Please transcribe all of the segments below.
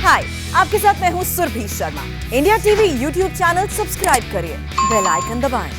हाय, आपके साथ मैं हूँ Surabhi Sharma. India TV YouTube channel subscribe करिए, बेल आइकन दबाएं।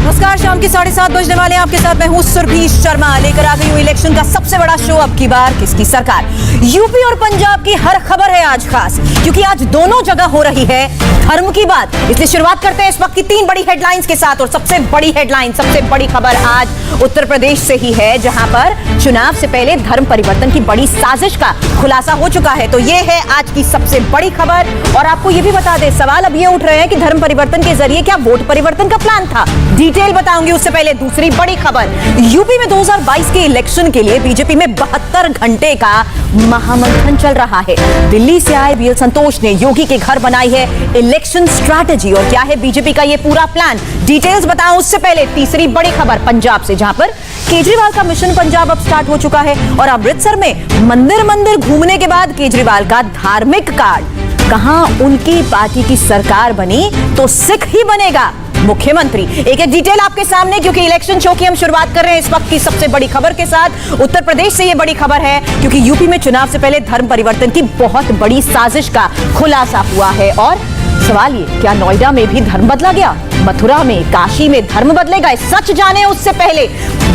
नमस्कार, शाम के 7:30 बजने वाले हैं। आपके साथ मैं हूँ सुरभि शर्मा, लेकर आ गई हूँ इलेक्शन का सबसे बड़ा शो। अब की बार किसकी सरकार? यूपी और पंजाब की हर खबर है आज खास, क्योंकि आज दोनों जगह हो रही है धर्म की बात। इसलिए शुरुआत करते हैं इस वक्त की 3 बड़ी हेडलाइंस के साथ। और सबसे बड़ी हेडलाइन, सबसे बड़ी खबर आज उत्तर प्रदेश से ही है, जहां पर चुनाव से पहले धर्म परिवर्तन की बड़ी साजिश का खुलासा हो चुका है। तो ये है आज की सबसे बड़ी खबर। और आपको ये भी बता दें, सवाल अब ये उठ रहे हैं कि धर्म परिवर्तन के जरिए क्या वोट परिवर्तन का प्लान था? डिटेल बताऊंगी। उससे पहले दूसरी बड़ी खबर, यूपी में 2022 के इलेक्शन के लिए बीजेपी में 72 घंटे का महामंथन चल रहा है। दिल्ली से आए बीएल संतोष ने योगी के घर बनाई है इलेक्शन स्ट्रैटेजी। और क्या है बीजेपी का ये पूरा प्लान? डिटेल्स बताऊं उससे पहले तीसरी बड़ी खबर पंजाब से, जहां पर केजरीवाल का मिशन पंजाब अब स्टार्ट हो चुका है। और अमृतसर में मंदिर मंदिर घूमने के बाद केजरीवाल का धार्मिक कार्ड, कहां उनकी पार्टी की सरकार बनी तो सिख ही बनेगा मुख्यमंत्री। एक एक डिटेल आपके सामने, क्योंकि इलेक्शन शो की हम शुरुआत कर रहे हैं इस वक्त की सबसे बड़ी खबर के साथ। उत्तर प्रदेश से ये बड़ी खबर है, क्योंकि यूपी में चुनाव से पहले धर्म परिवर्तन की बहुत बड़ी साजिश का खुलासा हुआ है। और सवाल ये, क्या नोएडा में भी धर्म बदला गया? मथुरा में, काशी में धर्म बदलेगा? सच जाने उससे पहले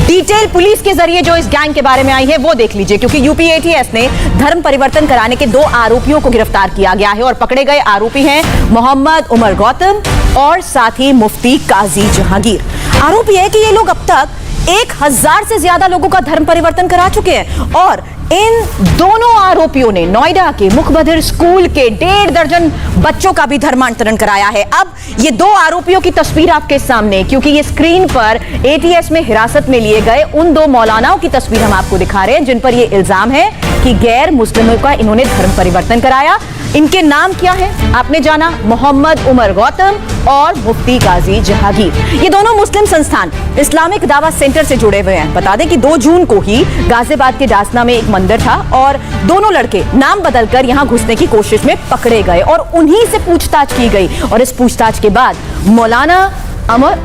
डिटेल पुलिस के जरिए जो इस गैंग के बारे में आई है वो देख लीजिए, क्योंकि यूपी एटीएस ने धर्म परिवर्तन कराने के 2 आरोपियों को गिरफ्तार किया गया है। और पकड़े गए आरोपी हैं मोहम्मद उमर गौतम और साथ ही मुफ्ती काजी जहांगीर। आरोपी है कि ये लोग अब तक 1000 से ज्यादा लोगों का धर्म परिवर्तन करा चुके हैं। और इन दोनों आरोपियों ने नोएडा के मुखबधिर स्कूल के 1.5 दर्जन बच्चों का भी धर्मांतरण कराया है। अब ये 2 आरोपियों की तस्वीर आपके सामने, क्योंकि ये स्क्रीन पर एटीएस में हिरासत में लिए गए उन 2 मौलानाओं की तस्वीर हम आपको दिखा रहे हैं, जिन पर यह इल्जाम है कि गैर मुस्लिमों का इन्होंने धर्म परिवर्तन कराया। इनके नाम क्या है आपने जाना? मोहम्मद उमर गौतम और मुफ्ती काजी जहांगीर। ये दोनों मुस्लिम संस्थान इस्लामिक दावा सेंटर से जुड़े हुए हैं। बता दें कि 2 जून को ही गाजियाबाद के डासना में एक मंदिर था और दोनों लड़के नाम बदलकर यहां घुसने की कोशिश में पकड़े गए और उन्हीं से पूछताछ की गई। और इस पूछताछ के बाद मौलाना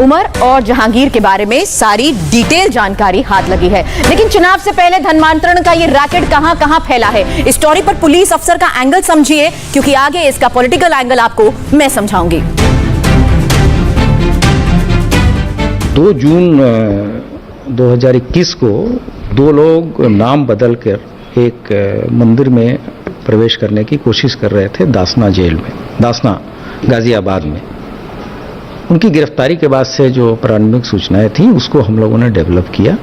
उमर और जहांगीर के बारे में सारी डिटेल जानकारी हाथ लगी है। लेकिन चुनाव से पहले धर्मांतरण का ये रैकेट कहां कहां फैला है, इस स्टोरी पर पुलिस अफसर का एंगल समझिए, क्योंकि आगे इसका पॉलिटिकल एंगल आपको मैं समझाऊंगी। 2 जून 2021 को 2 लोग नाम बदलकर एक मंदिर में प्रवेश करने की कोशिश कर रहे थे दासना जेल में, दासना गाजियाबाद में। उनकी गिरफ्तारी के बाद से जो प्रारंभिक सूचनाएं थी उसको हम लोगों ने डेवलप किया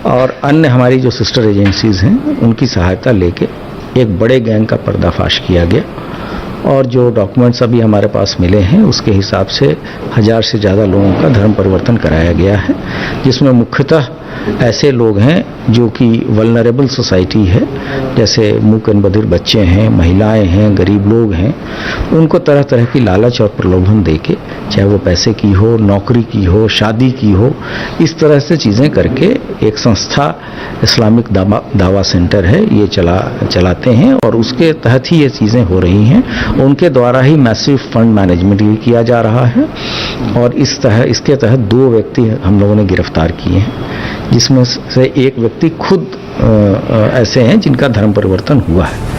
और अन्य हमारी जो सिस्टर एजेंसीज हैं उनकी सहायता लेके एक बड़े गैंग का पर्दाफाश किया गया। और जो डॉक्यूमेंट्स अभी हमारे पास मिले हैं उसके हिसाब से 1000 से ज़्यादा लोगों का धर्म परिवर्तन कराया गया है, जिसमें मुख्यतः ऐसे लोग हैं जो कि वल्नरेबल सोसाइटी है, जैसे मूक बधिर बच्चे हैं, महिलाएं हैं, गरीब लोग हैं। उनको तरह तरह की लालच और प्रलोभन देके, चाहे वो पैसे की हो, नौकरी की हो, शादी की हो, इस तरह से चीज़ें करके एक संस्था इस्लामिक दावा सेंटर है ये चलाते हैं और उसके तहत ही ये चीज़ें हो रही हैं। उनके द्वारा ही मैसिव फंड मैनेजमेंट भी किया जा रहा है। और इसके तहत 2 व्यक्ति हम लोगों ने गिरफ्तार किए हैं, जिसमें से एक व्यक्ति खुद ऐसे हैं जिनका धर्म परिवर्तन हुआ है।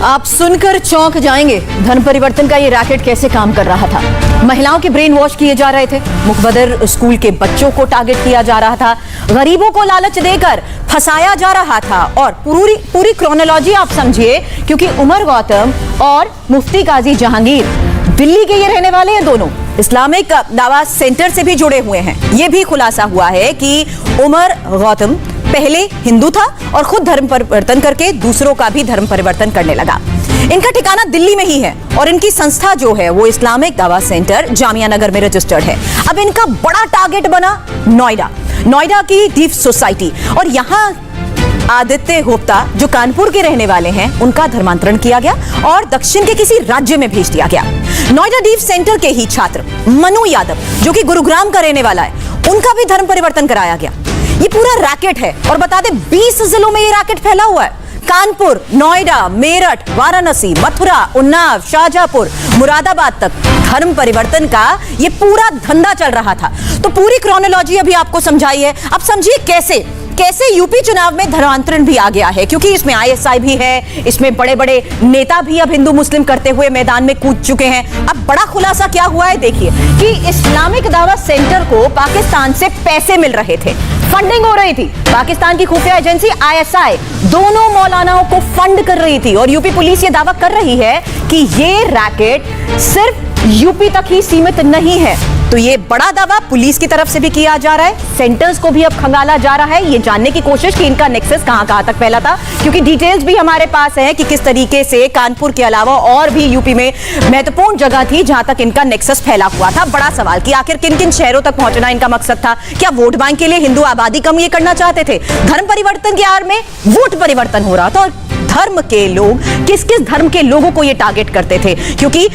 आप सुनकर चौंक जाएंगे धर्म परिवर्तन का ये रैकेट कैसे काम कर रहा था। महिलाओं के ब्रेन वॉश किए जा रहे थे, मुखबधिर स्कूल के बच्चों को टारगेट किया जा रहा था, गरीबों को लालच देकर फंसाया जा रहा था। और पूरी क्रोनोलॉजी आप समझिए, क्योंकि उमर गौतम और मुफ्ती काजी जहांगीर दिल्ली के ये रहने वाले हैं, दोनों इस्लामिक दावा सेंटर से भी जुड़े हुए हैं। यह भी खुलासा हुआ है कि उमर गौतम पहले हिंदू था और खुद धर्म परिवर्तन करके दूसरों का भी धर्म परिवर्तन करने लगा। इनका ठिकाना दिल्ली में ही है और इनकी संस्था जो है वो इस्लामिक दावा सेंटर जामिया नगर में रजिस्टर्ड है। अब इनका बड़ा टारगेट बना नोएडा की डीप सोसाइटी। और यहाँ आदित्य गुप्ता जो कानपुर के रहने वाले हैं उनका धर्मांतरण किया गया और दक्षिण के किसी राज्य में भेज दिया गया। नोएडा डीप सेंटर के ही छात्र मनु यादव जो कि गुरुग्राम का रहने वाला है, उनका भी धर्म परिवर्तन कराया गया। ये पूरा रैकेट है। और बता दें 20 जिलों में ये रैकेट फैला हुआ है। कानपुर, नोएडा, मेरठ, वाराणसी, मथुरा, उन्नाव, शाहजहांपुर, मुरादाबाद तक धर्म परिवर्तन का ये पूरा धंधा चल रहा था। तो पूरी क्रोनोलॉजी अभी आपको समझाई है। अब समझिए कैसे कैसे यूपी चुनाव में धर्मांतरण भी आ गया है, क्योंकि इसमें आईएसआई भी है, इसमें बड़े बड़े नेता भी अब हिंदू मुस्लिम करते हुए मैदान में कूद चुके हैं। अब बड़ा खुलासा क्या हुआ है, देखिए कि इस्लामिक दावत सेंटर को पाकिस्तान से पैसे मिल रहे थे, फंडिंग हो रही थी। पाकिस्तान की खुफिया एजेंसी आईएसआई दोनों मौलानाओं को फंड कर रही थी और यूपी पुलिस ये दावा कर रही है कि ये रैकेट सिर्फ यूपी तक ही सीमित नहीं है। तो ये बड़ा दावा पुलिस की तरफ से भी किया जा रहा है, सेंटर्स को भी अब खंगाला जा रहा है ये जानने की कोशिश कि इनका नेक्सस कहां तक फैला था, क्योंकि डिटेल्स भी हमारे पास है कि किस तरीके से कानपुर के अलावा और भी यूपी में महत्वपूर्ण जगह थी जहां तक इनका नेक्सस फैला हुआ था। बड़ा सवाल कि आखिर किन किन शहरों तक पहुंचना इनका मकसद था। क्या वोट बैंक के लिए हिंदू आबादी कम ये करना चाहते थे? धर्म परिवर्तन की आड़ में वोट परिवर्तन हो रहा था और धर्म के लोग किस किस धर्म के लोगों को ये टारगेट करते थे, क्योंकि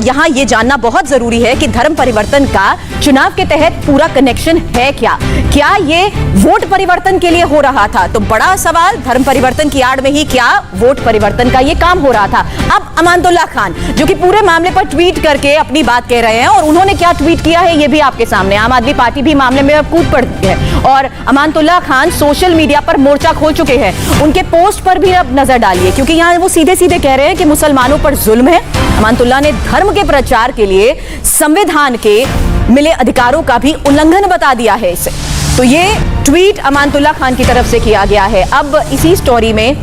यहां ये जानना बहुत जरूरी है कि धर्म परिवर्तन का चुनाव के तहत पूरा कनेक्शन है क्या ये वोट परिवर्तन के लिए हो रहा था? तो बड़ा सवाल, धर्म परिवर्तन की आड़ में ही क्या वोट परिवर्तन का ये काम हो रहा था? अब अमानतुल्लाह खान जो कि पूरे मामले पर ट्वीट करके अपनी बात कह रहे हैं और उन्होंने क्या ट्वीट किया है ये भी आपके सामने। आम आदमी पार्टी भी मामले में अब कूद पड़ी है और अमानतुल्लाह खान सोशल मीडिया पर मोर्चा खोल चुके हैं। उनके पोस्ट पर भी अब नजर डालिए, क्योंकि यहां वो सीधे सीधे कह रहे हैं कि मुसलमानों पर जुल्म है। अमानतुल्लाह ने धर्म के प्रचार के लिए संविधान के मिले अधिकारों का भी उल्लंघन बता दिया है इसे। तो ये ट्वीट अमानतुल्लाह खान की तरफ से किया गया है। अब इसी स्टोरी में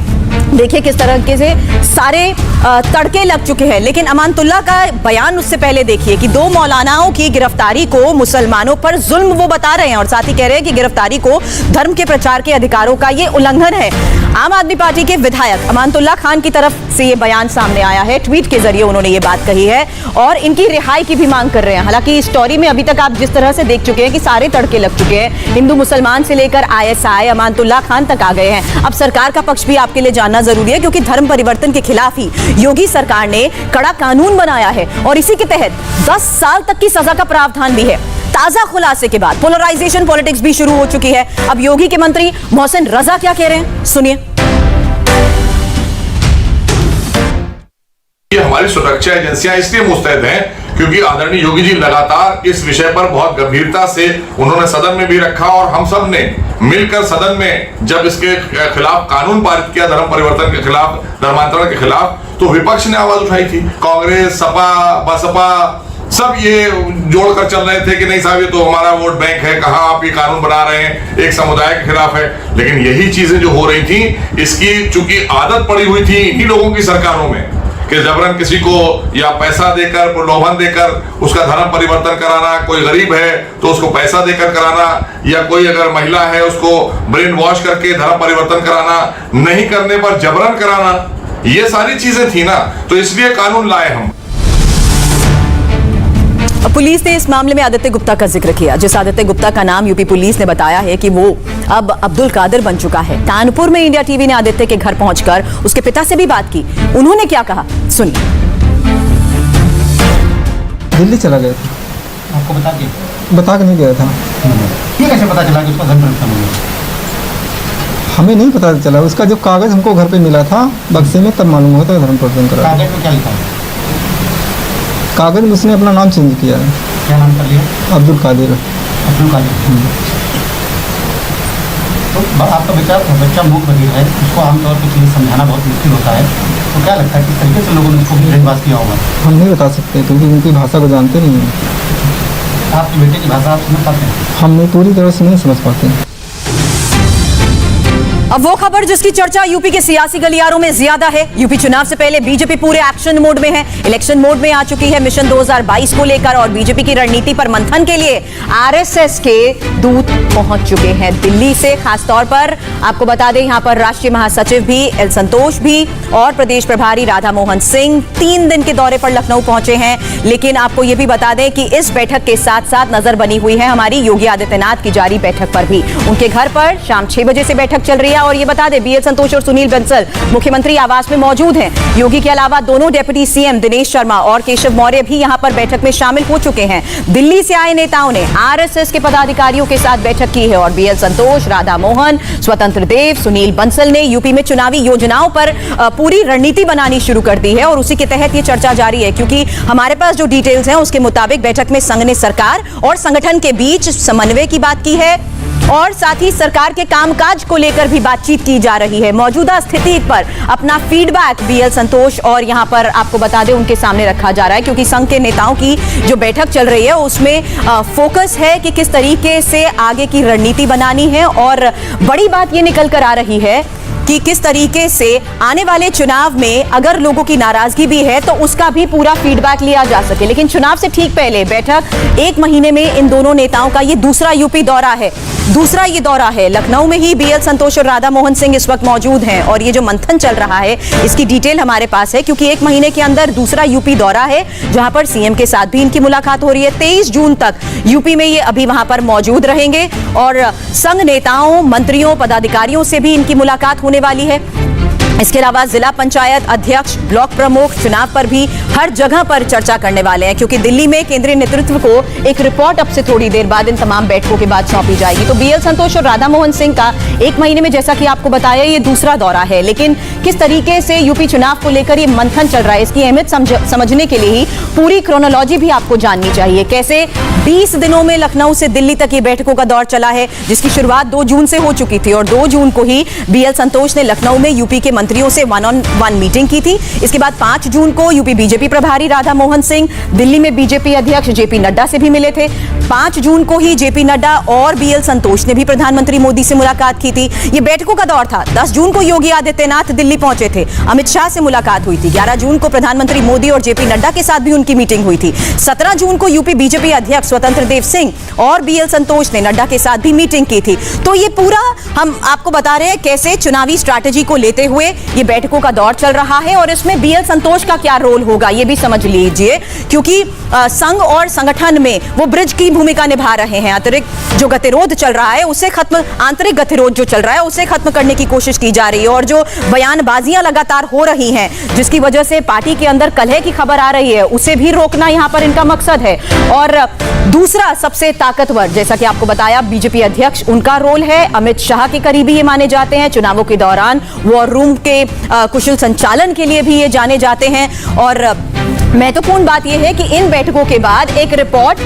देखिए किस तरह से सारे तड़के लग चुके हैं, लेकिन अमानतुल्लाह का बयान उससे पहले देखिए कि दो मौलानाओं की गिरफ्तारी को मुसलमानों पर जुल्म वो बता रहे हैं और साथ ही कह रहे हैं कि गिरफ्तारी को धर्म के प्रचार के अधिकारों का ये उल्लंघन है। आम आदमी पार्टी के विधायक अमानतुल्लाह खान की तरफ से ये बयान सामने आया है, ट्वीट के जरिए उन्होंने ये बात कही है और इनकी रिहाई की भी मांग कर रहे हैं। हालांकि इस स्टोरी में अभी तक आप जिस तरह से देख चुके हैं कि सारे तड़के लग चुके हैं, हिंदू मुसलमान से लेकर आईएसआई अमानतुल्लाह खान तक आ गए हैं। अब सरकार का पक्ष भी आपके लिए जानना जरूरी है, क्योंकि धर्म परिवर्तन के खिलाफ ही योगी सरकार ने कड़ा कानून बनाया है और इसी के तहत 10 साल तक की सजा का प्रावधान भी है। ताजा खुलासे के बाद पोलराइजेशन पॉलिटिक्स भी शुरू हो चुकी है। अब योगी के मंत्री मोहसिन रजा क्या कह रहे हैं, सुनिए। ये हमारी सुरक्षा एजेंसियां इसलिए मुस्तैद हैं क्योंकि आदरणीय योगी जी लगातार इस विषय पर बहुत गंभीरता से उन्होंने सदन में भी रखा और हम सब ने मिलकर सदन में जब इसके खिलाफ कानून पारित किया, धर्म परिवर्तन के खिलाफ, धर्मांतरण के खिलाफ, तो विपक्ष ने आवाज उठाई थी। कांग्रेस, सपा, बसपा सब ये जोड़कर चल रहे थे कि नहीं साहब ये तो हमारा वोट बैंक है, कहां आप ये कानून बना रहे हैं, एक समुदाय के खिलाफ है। लेकिन यही चीजें जो हो रही थी, इसकी चूंकि आदत पड़ी हुई थी इन्हीं लोगों की सरकारों में कि जबरन किसी को या पैसा देकर, प्रलोभन देकर उसका धर्म परिवर्तन कराना, कोई गरीब है तो उसको पैसा देकर कराना, या कोई अगर महिला है उसको ब्रेन वॉश करके धर्म परिवर्तन कराना, नहीं करने पर जबरन कराना, ये सारी चीजें थी ना। तो इसलिए कानून लाए हम। पुलिस ने इस मामले में आदित्य गुप्ता का जिक्र किया, जिस आदित्य गुप्ता का नाम यूपी पुलिस ने बताया है कि वो अब अब्दुल कादिर बन चुका है। कानपुर में इंडिया टीवी ने आदित्य के घर पहुंचकर उसके पिता से भी बात की। उन्होंने क्या कहा, सुनिए। दिल्ली चला गया था। आपको बता के नहीं गया था। ये कैसे पता चला कि उसका धर्म परिवर्तन हो गया? हमें नहीं पता चला। उसका जब कागज हमको घर पे मिला था बक्से में, तब मालूम हुआ था धर्म परिवर्तन करा। कागज में क्या लिखा है? कागज में उसने अपना नाम चेंज किया है। क्या नाम कर लिया? अब्दुल कादिर। अब्दुल कादिर। तो आपका बच्चा मूक बधिर है, उसको आमतौर पर चीज़ें समझाना बहुत मुश्किल होता है, तो क्या लगता है किस तरीके से लोगों ने उसको ब्रेनवॉश किया होगा? हम नहीं बता सकते क्योंकि उनकी भाषा को जानते नहीं हैं। आपके बेटे की भाषा आप समझ पाते हैं? हम पूरी तरह से नहीं समझ पाते। अब वो खबर जिसकी चर्चा यूपी के सियासी गलियारों में ज्यादा है। यूपी चुनाव से पहले बीजेपी पूरे एक्शन मोड में है, इलेक्शन मोड में आ चुकी है मिशन 2022 को लेकर और बीजेपी की रणनीति पर मंथन के लिए आरएसएस के दूत पहुंच चुके हैं दिल्ली से। खासतौर पर आपको बता दें, यहां पर राष्ट्रीय महासचिव भी एल संतोष भी और प्रदेश प्रभारी राधा मोहन सिंह 3 दिन के दौरे पर लखनऊ पहुंचे हैं। लेकिन आपको यह भी बता दें कि इस बैठक के साथ साथ नजर बनी हुई है हमारी योगी आदित्यनाथ की जारी बैठक पर भी। उनके घर पर शाम 6 बजे से बैठक चल रही है और ये बता दें बीएल संतोष और सुनील बंसल मुख्यमंत्री आवास में मौजूद हैं। योगी के अलावा दोनों डिप्टी सीएम दिनेश शर्मा और केशव मौर्य भी यहां पर बैठक में शामिल हो चुके हैं। दिल्ली से आए नेताओं ने आरएसएस के पदाधिकारियों के साथ बैठक की है और बीएल संतोष, राधा मोहन, स्वतंत्र देव, सुनील बंसल ने यूपी में चुनावी योजनाओं पर पूरी रणनीति बनानी शुरू कर दी है और उसी के तहत ये चर्चा जारी है, क्योंकि हमारे पास जो डिटेल्स हैं उसके मुताबिक बैठक में संघ ने सरकार और संगठन के बीच समन्वय की बात की है, और साथ ही सरकार के कामकाज को लेकर भी बातचीत की जा रही है। मौजूदा स्थिति पर अपना फीडबैक बीएल संतोष और यहां पर आपको बता दें उनके सामने रखा जा रहा है, क्योंकि संघ के नेताओं की जो बैठक चल रही है उसमें फोकस है कि किस तरीके से आगे की रणनीति बनानी है। और बड़ी बात ये निकल कर आ रही है कि किस तरीके से आने वाले चुनाव में अगर लोगों की नाराजगी भी है तो उसका भी पूरा फीडबैक लिया जा सके। लेकिन चुनाव से ठीक पहले बैठक, एक महीने में इन दोनों नेताओं का ये दूसरा यूपी दौरा है। दूसरा ये दौरा है लखनऊ में ही बीएल संतोष और राधा मोहन सिंह इस वक्त मौजूद हैं और ये जो मंथन चल रहा है इसकी डिटेल हमारे पास है, क्योंकि एक महीने के अंदर दूसरा यूपी दौरा है जहां पर सीएम के साथ भी इनकी मुलाकात हो रही है। 23 जून तक यूपी में ये अभी वहां पर मौजूद रहेंगे और संघ नेताओं, मंत्रियों, पदाधिकारियों से भी इनकी मुलाकात होने वाली है। इसके अलावा जिला पंचायत अध्यक्ष, ब्लॉक प्रमुख चुनाव पर भी हर जगह पर चर्चा करने वाले हैं, क्योंकि दिल्ली में केंद्रीय नेतृत्व को एक रिपोर्ट अब से थोड़ी देर बाद इन तमाम बैठकों के बाद सौंपी जाएगी। तो बीएल संतोष और राधा मोहन सिंह का एक महीने में, जैसा कि आपको बताया, ये दूसरा दौरा है। लेकिन किस तरीके से यूपी चुनाव को लेकर ये मंथन चल रहा है, इसकी अहमियत समझने के लिए ही पूरी क्रोनोलॉजी भी आपको जाननी चाहिए। कैसे 20 दिनों में लखनऊ से दिल्ली तक ये बैठकों का दौर चला है, जिसकी शुरुआत 2 जून से हो चुकी थी और 2 जून को ही बीएल संतोष ने लखनऊ में यूपी के मंत्रियों से 1-on-1 मीटिंग की थी। इसके बाद 5 जून को यूपी बीजेपी प्रभारी राधा मोहन सिंह दिल्ली में बीजेपी अध्यक्ष जेपी नड्डा से भी मिले थे। 5 जून को ही जेपी नड्डा और बीएल संतोष ने भी प्रधानमंत्री मोदी से मुलाकात की थी। ये बैठकों का दौर था। 10 जून को योगी आदित्यनाथ दिल्ली पहुंचे थे, अमित शाह से मुलाकात हुई थी। 11 जून को प्रधानमंत्री मोदी और जेपी नड्डा के साथ भी उनकी मीटिंग हुई थी। 17 जून को यूपी बीजेपी अध्यक्ष स्वतंत्र देव सिंह और बीएल संतोष ने नड्डा के साथ भी मीटिंग की थी। तो ये पूरा हम आपको बता रहे हैं कैसे चुनावी स्ट्रैटेजी को लेते हुए ये बैठकों का दौर चल रहा है और इसमें बीएल संतोष का क्या रोल होगा ये भी समझ लीजिए, क्योंकि संघ और संगठन में वो ब्रिज की भूमिका निभा रहे हैं। अतिरिक्त जो गतिरोध चल रहा है उसे खत्म, आंतरिक गतिरोध जो चल रहा है उसे खत्म करने की कोशिश की जा रही है और जो बयानबाजियां लगातार हो रही हैं जिसकी वजह से पार्टी के अंदर कलह की खबर आ रही है उसे भी रोकना यहां पर इनका मकसद है। और दूसरा सबसे ताकतवर, जैसा कि आपको बताया, बीजेपी अध्यक्ष, उनका रोल है। अमित शाह के करीबी ये माने जाते हैं। चुनावों के दौरान वॉर रूम के कुशल संचालन के लिए भी ये जाने जाते हैं। और महत्वपूर्ण बात यह है कि इन बैठकों के बाद एक रिपोर्ट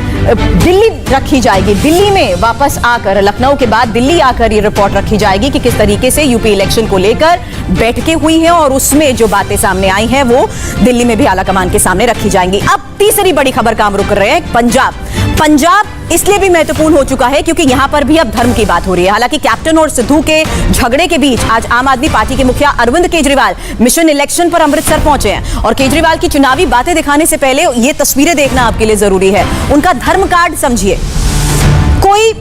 दिल्ली रखी जाएगी। दिल्ली में वापस आकर, लखनऊ के बाद दिल्ली आकर ये रिपोर्ट रखी जाएगी कि किस तरीके से यूपी इलेक्शन को लेकर बैठकें हुई हैं और उसमें जो बातें सामने आई हैं वो दिल्ली में भी आलाकमान के सामने रखी जाएंगी। अब तीसरी बड़ी खबर का हम रुक रहे हैं, पंजाब इसलिए भी महत्वपूर्ण हो चुका है क्योंकि यहां पर भी अब धर्म की बात हो रही है। हालांकि कैप्टन और सिद्धू के झगड़े के बीच आज आम आदमी पार्टी के मुखिया अरविंद केजरीवाल मिशन इलेक्शन पर अमृतसर पहुंचे हैं और केजरीवाल की चुनावी बातें दिखाने से पहले ये तस्वीरें देखना आपके लिए जरूरी है। उनका धर्म कार्ड समझिए। कोई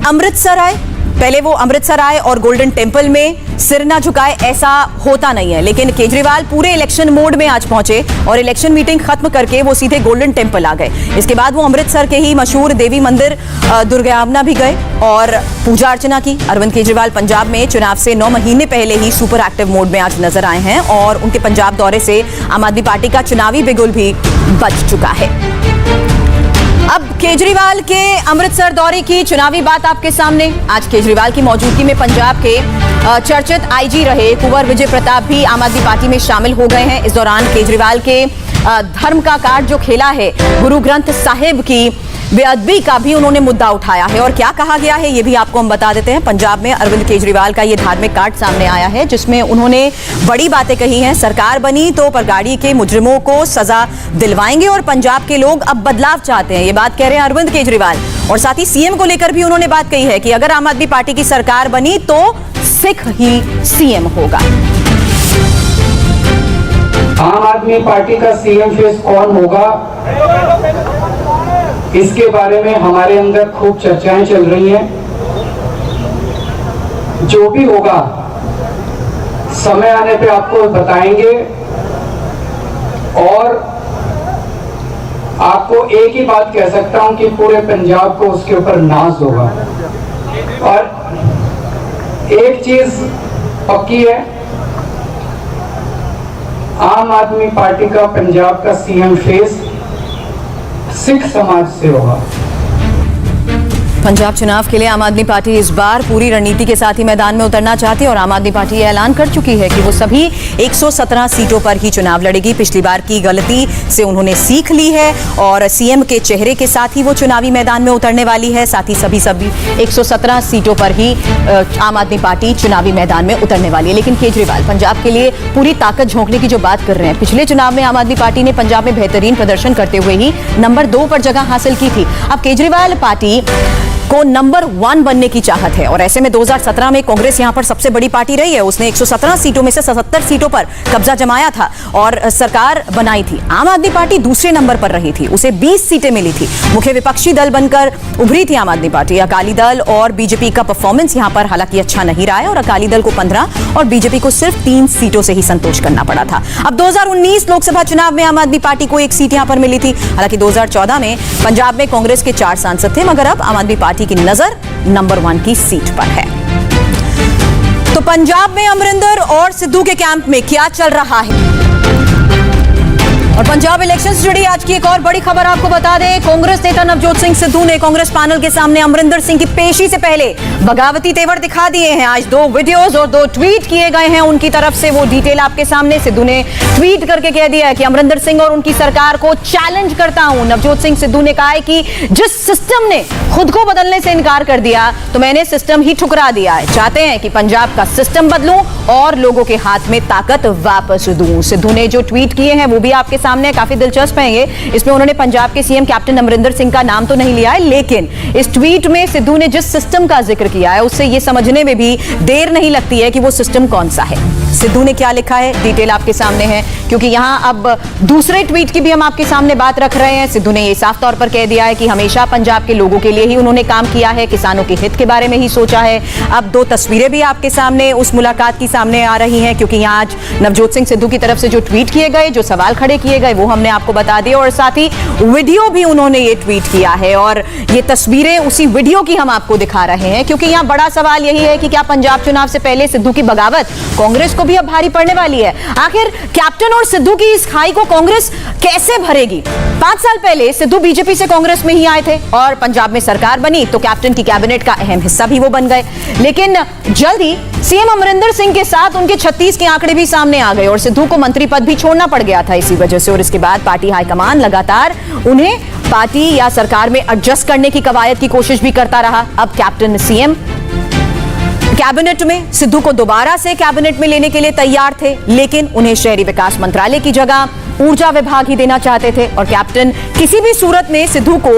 अमृतसर आए, पहले वो अमृतसर आए और गोल्डन टेम्पल में सिर ना झुकाए, ऐसा होता नहीं है। लेकिन केजरीवाल पूरे इलेक्शन मोड में आज पहुंचे और इलेक्शन मीटिंग खत्म करके वो सीधे गोल्डन टेम्पल आ गए। इसके बाद वो अमृतसर के ही मशहूर देवी मंदिर दुर्गावना भी गए और पूजा अर्चना की। अरविंद केजरीवाल पंजाब में चुनाव से 9 महीने पहले ही सुपर एक्टिव मोड में आज नजर आए हैं और उनके पंजाब दौरे से आम आदमी पार्टी का चुनावी बिगुल भी बच चुका है। अब केजरीवाल के अमृतसर दौरे की चुनावी बात आपके सामने। आज केजरीवाल की मौजूदगी में पंजाब के चर्चित आईजी रहे कुंवर विजय प्रताप भी आम आदमी पार्टी में शामिल हो गए हैं। इस दौरान केजरीवाल के धर्म का कार्ड जो खेला है, गुरु ग्रंथ साहिब की बेअदबी का भी उन्होंने मुद्दा उठाया है और क्या कहा गया है ये भी आपको हम बता देते हैं। पंजाब में अरविंद केजरीवाल का ये धार्मिक कार्ड सामने आया है जिसमें उन्होंने बड़ी बातें कही हैं। सरकार बनी तो परगाड़ी के मुजरिमों को सजा दिलवाएंगे और पंजाब के लोग अब बदलाव चाहते हैं, ये बात कह रहे हैं अरविंद केजरीवाल। और साथ ही सीएम को लेकर भी उन्होंने बात कही है कि अगर आम आदमी पार्टी की सरकार बनी तो सिख ही सीएम होगा। आम आदमी पार्टी का सीएम फेस कौन होगा, इसके बारे में हमारे अंदर खूब चर्चाएं चल रही हैं। जो भी होगा समय आने पे आपको बताएंगे और आपको एक ही बात कह सकता हूं कि पूरे पंजाब को उसके ऊपर नाज होगा। और एक चीज पक्की है, आम आदमी पार्टी का पंजाब का सीएम फेस सिख समाज से होगा। पंजाब चुनाव के लिए आम आदमी पार्टी इस बार पूरी रणनीति के साथ ही मैदान में उतरना चाहती है और आम आदमी पार्टी ये ऐलान कर चुकी है कि वो सभी 117 सीटों पर ही चुनाव लड़ेगी। पिछली बार की गलती से उन्होंने सीख ली है और सीएम के चेहरे के साथ ही वो चुनावी मैदान में उतरने वाली है। साथ ही सभी 117 सीटों पर ही आम आदमी पार्टी चुनावी मैदान में उतरने वाली है। लेकिन केजरीवाल पंजाब के लिए पूरी ताकत झोंकने की जो बात कर रहे हैं, पिछले चुनाव में आम आदमी पार्टी ने पंजाब में बेहतरीन प्रदर्शन करते हुए ही नंबर 2 पर जगह हासिल की थी। अब केजरीवाल पार्टी को नंबर 1 बनने की चाहत है और ऐसे में 2017 में कांग्रेस यहां पर सबसे बड़ी पार्टी रही है। उसने 117 सीटों में से 77 सीटों पर कब्जा जमाया था और सरकार बनाई थी। आम आदमी पार्टी दूसरे नंबर पर रही थी, उसे 20 सीटें मिली थी। मुख्य विपक्षी दल बनकर उभरी थी आम आदमी पार्टी। अकाली दल और बीजेपी का परफॉर्मेंस यहां पर हालांकि अच्छा नहीं रहा है और अकाली दल को 15 और बीजेपी को सिर्फ 3 सीटों से ही संतोष करना पड़ा था। अब 2019 लोकसभा चुनाव में आम आदमी पार्टी को 1 सीट यहां पर मिली थी। हालांकि 2014 में पंजाब में कांग्रेस के 4 सांसद थे, मगर अब आम आदमी पार्टी की नजर नंबर 1 की सीट पर है। तो पंजाब में अमरिंदर और सिद्धू के कैंप में क्या चल रहा है और पंजाब इलेक्शन से जुड़ी आज की एक और बड़ी खबर आपको बता दें। कांग्रेस नेता नवजोत सिंह सिद्धू ने कांग्रेस पैनल के सामने अमरिंदर सिंह की पेशी से पहले बगावती तेवर दिखा दिए हैं। आज 2 वीडियोस और 2 ट्वीट किए गए हैं उनकी तरफ से, वो डिटेल आपके सामने। सिद्धू ने ट्वीट करके कह दिया है कि अमरिंदर सिंह और उनकी सरकार को चैलेंज करता हूं। नवजोत सिंह सिद्धू ने कहा है कि जिस सिस्टम ने खुद को बदलने से इनकार कर दिया तो मैंने सिस्टम ही ठुकरा दिया है। चाहते हैं कि पंजाब का सिस्टम बदलूं और लोगों के हाथ में ताकत वापस दूं। सिद्धू ने जो ट्वीट किए हैं वो भी आपके सामने काफी दिलचस्प है। इसमें उन्होंने पंजाब के सीएम कैप्टन अमरिंदर सिंह का नाम तो नहीं लिया है, लेकिन इस ट्वीट में सिद्धू ने जिस सिस्टम का जिक्र किया है उससे यह समझने में भी देर नहीं लगती है कि वो सिस्टम कौन सा है। सिद्धू ने क्या लिखा है डिटेल आपके सामने है, क्योंकि यहां अब दूसरे ट्वीट की भी हम आपके सामने बात रख रहे हैं। सिद्धू ने यह साफ तौर पर कह दिया है कि हमेशा पंजाब के लोगों के लिए ही उन्होंने काम किया है, किसानों के हित के बारे में ही सोचा है। अब 2 तस्वीरें भी आपके सामने उस मुलाकात की सामने आ रही हैं, क्योंकि यहां आज नवजोत सिंह सिद्धू की तरफ से जो ट्वीट किए गए, जो सवाल खड़े किए गए, वो हमने आपको बता दिया और साथ ही वीडियो भी उन्होंने ये ट्वीट किया है और ये तस्वीरें उसी वीडियो की हम आपको दिखा रहे हैं। क्योंकि यहां बड़ा सवाल यही है कि क्या पंजाब चुनाव से पहले सिद्धू की बगावत कांग्रेस को भी अब भारी पड़ने वाली है। आखिर कैप्टन और सिद्धू की इस खाई को कांग्रेस कैसे भरेगी? 5 साल पहले सिद्धू बीजेपी से कांग्रेस में ही आए थे और पंजाब में सरकार बनी तो कैप्टन की कैबिनेट का अहम हिस्सा भी वो बन गए। लेकिन जल्द ही सीएम अमरिंदर सिंह के साथ उनके 36 के आंकड़े भी सामने आ गए और सिद्धू को मंत्री पद भी छोड़ना पड़ गया था इसी वजह से। और इसके बाद पार्टी हाईकमान लगातार उन्हें पार्टी या सरकार में एडजस्ट करने की कवायद की कोशिश भी करता रहा। अब कैप्टन सीएम कैबिनेट में सिद्धू को दोबारा से कैबिनेट में लेने के लिए तैयार थे, लेकिन उन्हें शहरी विकास मंत्रालय की जगह ऊर्जा विभाग ही देना चाहते थे और कैप्टन किसी भी सूरत में सिद्धू को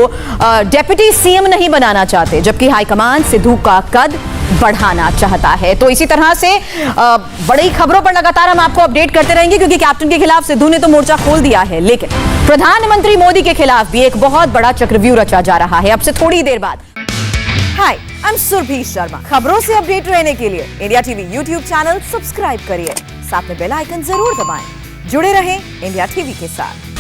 डेप्यूटी सीएम नहीं बनाना चाहते, जबकि हाईकमान सिद्धू का कद बढ़ाना चाहता है। तो इसी तरह से बड़ी खबरों पर लगातार हम आपको अपडेट करते रहेंगे, क्योंकि कैप्टन के खिलाफ सिद्धू ने तो मोर्चा खोल दिया है, लेकिन प्रधानमंत्री मोदी के खिलाफ भी एक बहुत बड़ा चक्रव्यूह रचा जा रहा है अब से थोड़ी देर बाद। हाय, आई एम सुरभि शर्मा। खबरों से अपडेट रहने के लिए India TV YouTube channel subscribe करिए, साथ में बेल आइकन जरूर दबाएं। जुड़े रहें इंडिया टीवी के साथ।